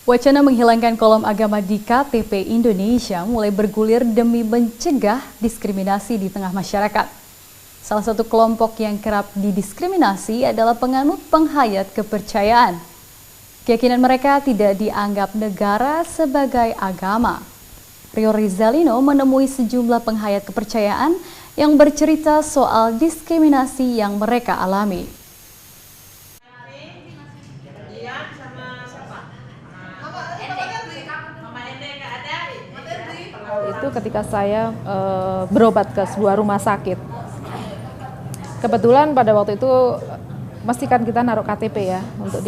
Wacana menghilangkan kolom agama di KTP Indonesia mulai bergulir demi mencegah diskriminasi di tengah masyarakat. Salah satu kelompok yang kerap didiskriminasi adalah penganut penghayat kepercayaan. Keyakinan mereka tidak dianggap negara sebagai agama. Rio Rizalino menemui sejumlah penghayat kepercayaan yang bercerita soal diskriminasi yang mereka alami. Itu ketika saya berobat ke sebuah rumah sakit. Kebetulan pada waktu itu mestikan kita naruh KTP ya untuk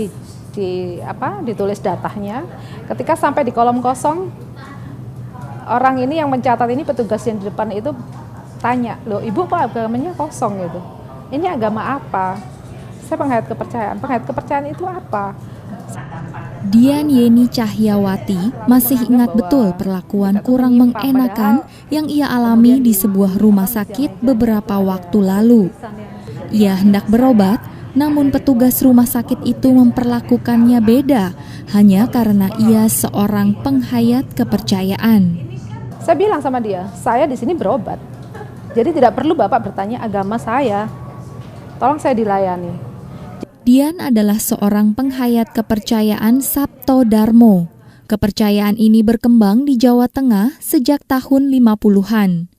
ditulis datanya. Ketika sampai di kolom kosong, orang ini yang mencatat ini, petugas yang di depan itu tanya, "Loh, Ibu kok agamanya kosong gitu? Ini agama apa?" Saya penghayat kepercayaan. Penghayat kepercayaan itu apa? Dian Yeni Cahyawati masih ingat betul perlakuan kurang mengenakan yang ia alami di sebuah rumah sakit beberapa waktu lalu. Ia hendak berobat, namun petugas rumah sakit itu memperlakukannya beda hanya karena ia seorang penghayat kepercayaan. Saya bilang sama dia, saya di sini berobat. Jadi tidak perlu Bapak bertanya agama saya. Tolong saya dilayani. Dian adalah seorang penghayat kepercayaan Sabto Darmo. Kepercayaan ini berkembang di Jawa Tengah sejak tahun 50-an.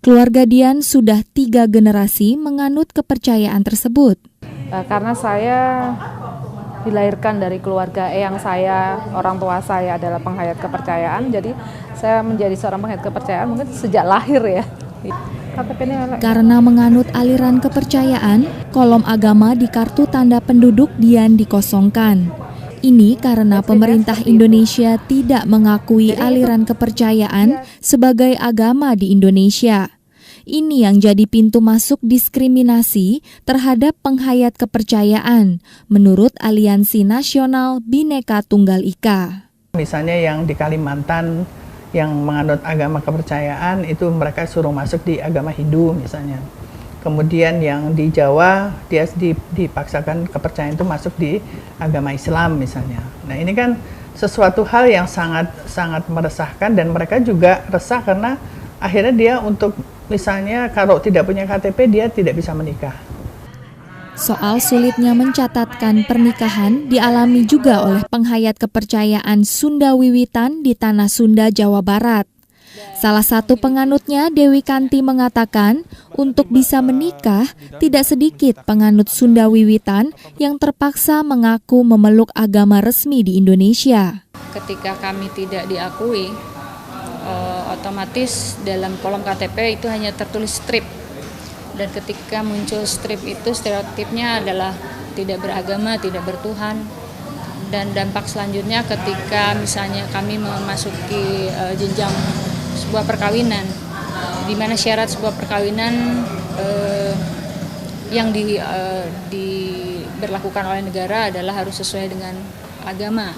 Keluarga Dian sudah 3 generasi menganut kepercayaan tersebut. Karena saya dilahirkan dari keluarga eyang saya, orang tua saya adalah penghayat kepercayaan, jadi saya menjadi seorang penghayat kepercayaan mungkin sejak lahir ya. Karena menganut aliran kepercayaan, kolom agama di kartu tanda penduduk Dian dikosongkan. Ini karena pemerintah Indonesia tidak mengakui aliran kepercayaan sebagai agama di Indonesia. Ini yang jadi pintu masuk diskriminasi terhadap penghayat kepercayaan, menurut Aliansi Nasional Bhinneka Tunggal Ika. Misalnya yang di Kalimantan, yang menganut agama kepercayaan itu mereka suruh masuk di agama Hindu misalnya. Kemudian yang di Jawa dia dipaksakan kepercayaan itu masuk di agama Islam misalnya. Nah, ini kan sesuatu hal yang sangat meresahkan dan mereka juga resah karena akhirnya dia untuk misalnya kalau tidak punya KTP dia tidak bisa menikah. Soal sulitnya mencatatkan pernikahan dialami juga oleh penghayat kepercayaan Sunda Wiwitan di Tanah Sunda, Jawa Barat. Salah satu penganutnya, Dewi Kanti, mengatakan untuk bisa menikah tidak sedikit penganut Sunda Wiwitan yang terpaksa mengaku memeluk agama resmi di Indonesia. Ketika kami tidak diakui, otomatis dalam kolom KTP itu hanya tertulis strip. Dan ketika muncul strip itu stereotipnya adalah tidak beragama, tidak bertuhan. Dan dampak selanjutnya ketika misalnya kami memasuki jenjang sebuah perkawinan, di mana syarat sebuah perkawinan yang diberlakukan oleh negara adalah harus sesuai dengan agama.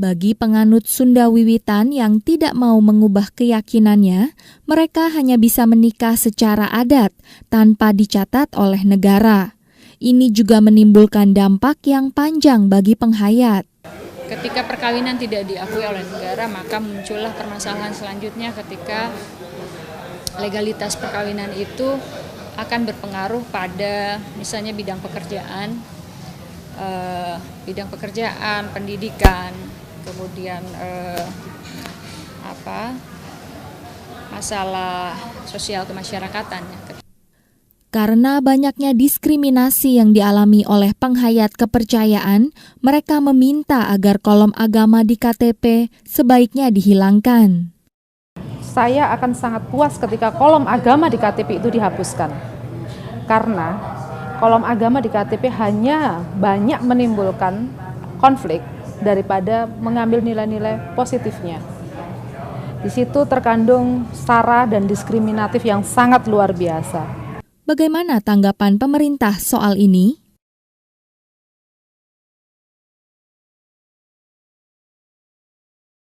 Bagi penganut Sunda Wiwitan yang tidak mau mengubah keyakinannya, mereka hanya bisa menikah secara adat tanpa dicatat oleh negara. Ini juga menimbulkan dampak yang panjang bagi penghayat. Ketika perkawinan tidak diakui oleh negara, maka muncullah permasalahan selanjutnya ketika legalitas perkawinan itu akan berpengaruh pada misalnya bidang pekerjaan, pendidikan, kemudian masalah sosial kemasyarakatan. Karena banyaknya diskriminasi yang dialami oleh penghayat kepercayaan, mereka meminta agar kolom agama di KTP sebaiknya dihilangkan. Saya akan sangat puas ketika kolom agama di KTP itu dihapuskan. Karena kolom agama di KTP hanya banyak menimbulkan konflik daripada mengambil nilai-nilai positifnya. Di situ terkandung sara dan diskriminatif yang sangat luar biasa. Bagaimana tanggapan pemerintah soal ini?